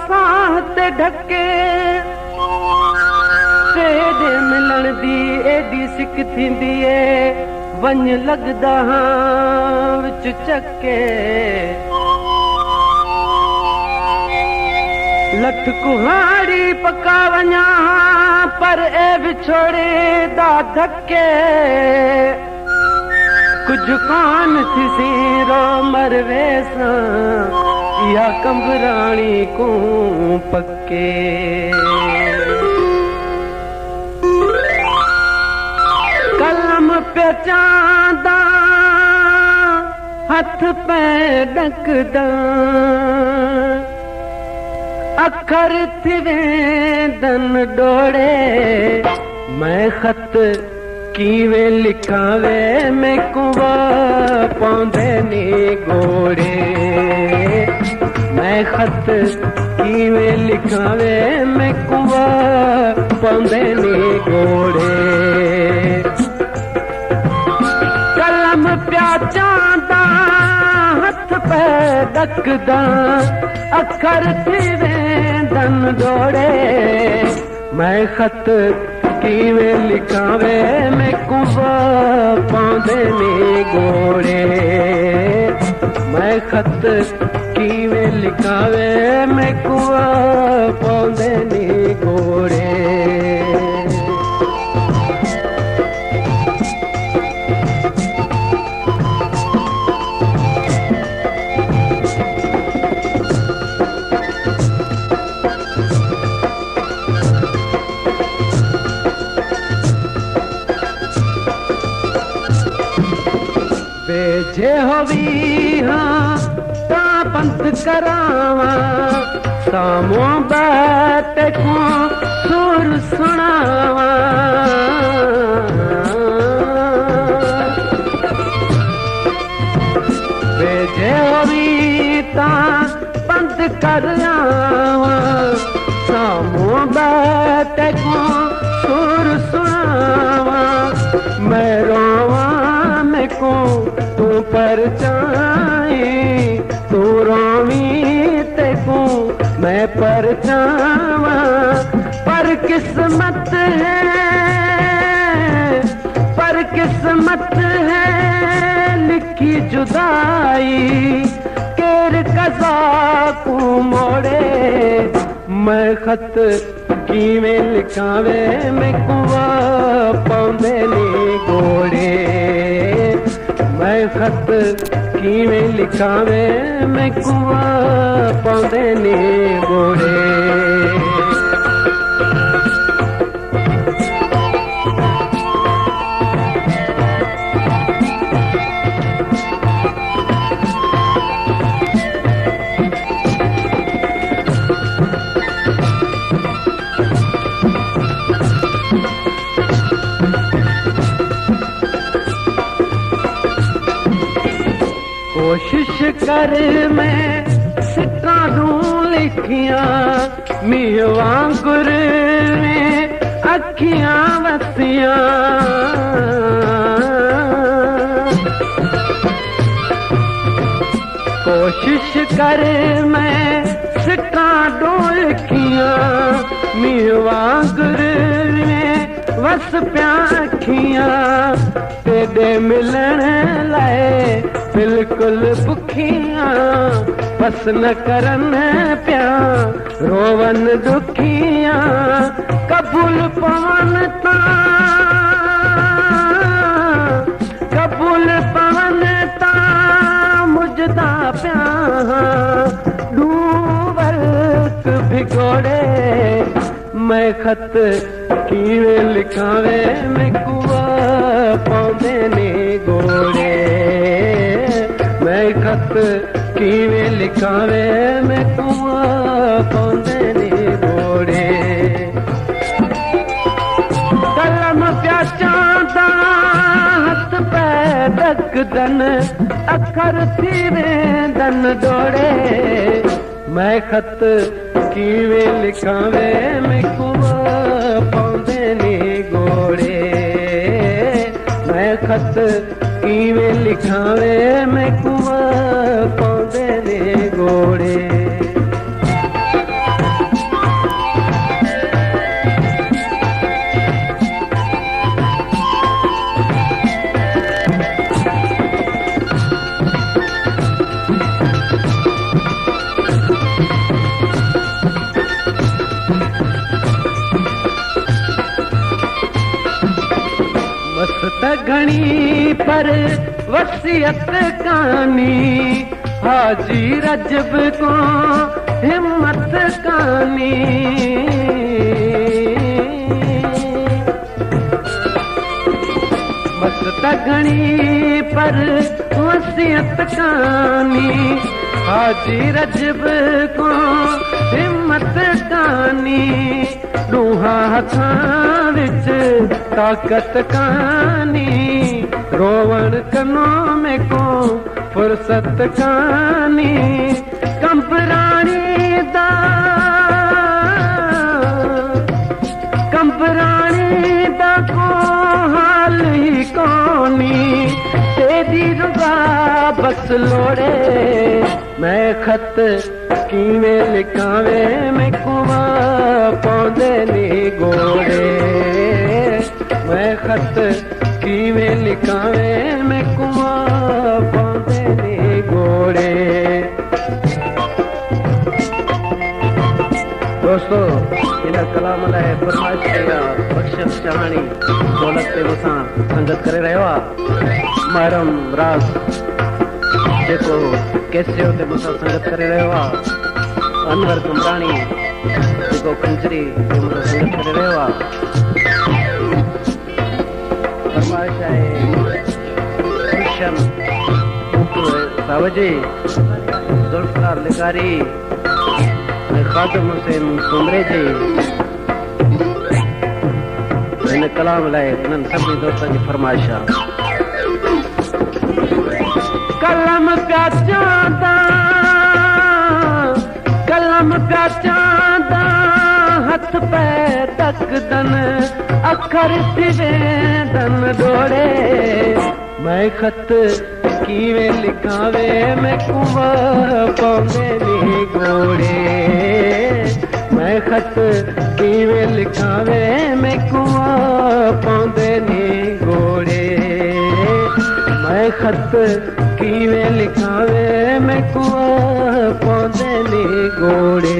साह ते ढके तेरे मिलण दी एडी सिक थींदी ए वञ लगदा हां विच चके लठ कुहाड़ी पका वञा पर ए विछोड़े दा धके कुछ कान थी रो मरवे सां या कंबराणी को पक्के कलम पे चांदा हथ पे डकदा अखर थी वेंदन डोड़े मैं खत कीवे लिखावे मैं कुआ पौंदे नी गोड़े मैं खत कीवे लिखावे मैं कुआ पौंदे नी गोड़े कलम प्या चांदा हथ पे डकदा अखर थी वेंदन डोड़े मैं खत कीवे लिखावे मैं कुआ पौंदे नी गोड़े मैं खत कीवे लिखावे मैं कुआ पौंदे नी गोड़े बेजे होवी हाँ ता पंत करावा सामो बात को सुर सुनावा बेजे होवी ता पंत करावा सामो बात को सुर सुनावा मैं रोवा मैं को तू पर चाहे तू रोवी ते को मैं पर चावा पर किस्मत है लिखी जुदाई केर कज़ा को मोड़े मैं खत कीवे लिखावे मैं कुआ पौंदे नी गोड़े मैं खत कीवे लिखावे मैं कुआ पौंदे नी गोड़े कोशिश कर मैं सिक्का दूं लिखियां मीह वांगुर में अखियां वसियां कोशिश कर मैं सिक्का दूं लिखियां मीह वांगुर में वस प्या अखियां तेरे मिलण लाए बिल्कुल बुखियां बस न करन प्या रोवन दुखियां कबूल पवन ता मुझदा प्या डूबर्क भिगोड़े मैं खत कीवे लिखावे मैं कुआ पौंदे नी गोड़े मैं खत कीवे लिखावे मैं कुआ पौंदे नी गोड़े कलम प्या चांदा हथ पे डकदन अखर थी वेंदन डोड़े मैं खत कीवे लिखावे मैं कुआ पौंदे नी गोड़े मैं खत कीवे लिखावे मैं कुआ पौंदे नी गोड़े घणी पर वसियत कानी, हाजी रजब को हिम्मत कानी। मस्त घणी पर वसियत कानी, हाजी रजब को हिम्मत कानी। रूहा हथां विच ताकत कानी, रोवण कनों में को फुर्सत कानी। कंपराणी दा को हाल ही कोनी, तेरी रुबा बस लोड़े मैं खत किवें लिखावे मैं कुआ पौंदे नी गोड़े। मैं खत किवें लिखावे मैं कुआ पौंदे नी गोड़े। दोस्तों इन कलाम लाइ फरमाइश कई आहे बख़्शिश चहाणी दौलत ते मूंसां संगत करे रहियो आहे। महरम राज जेको कैसियो ते मूंसां संगत करे रहियो आहे। अनवर कुमराणी जेको कंजरी ते मूंसां संगत करे रहियो आहे। फरमाइश आहे गुलशन सावजी, जुल्फकार लिकारी, खादिम हुसैन सुमरे जी। इन कलाम लाइ इन्हनि सभिनी दोस्तनि जी फरमाइश आहे। कलम का चांदा, कलम का चांदा हथ पैर तकदन, अखर थी वेंदन डोड़े। मैं खत किवें लिखावे मैं कुआ पौंदे नी गोड़े। मैं खत किवें लिखावे मैं कुआ पौंदे नी गोड़े। मैं खत किवें लिखावे मैं कुआ पौंदे नी गोड़े।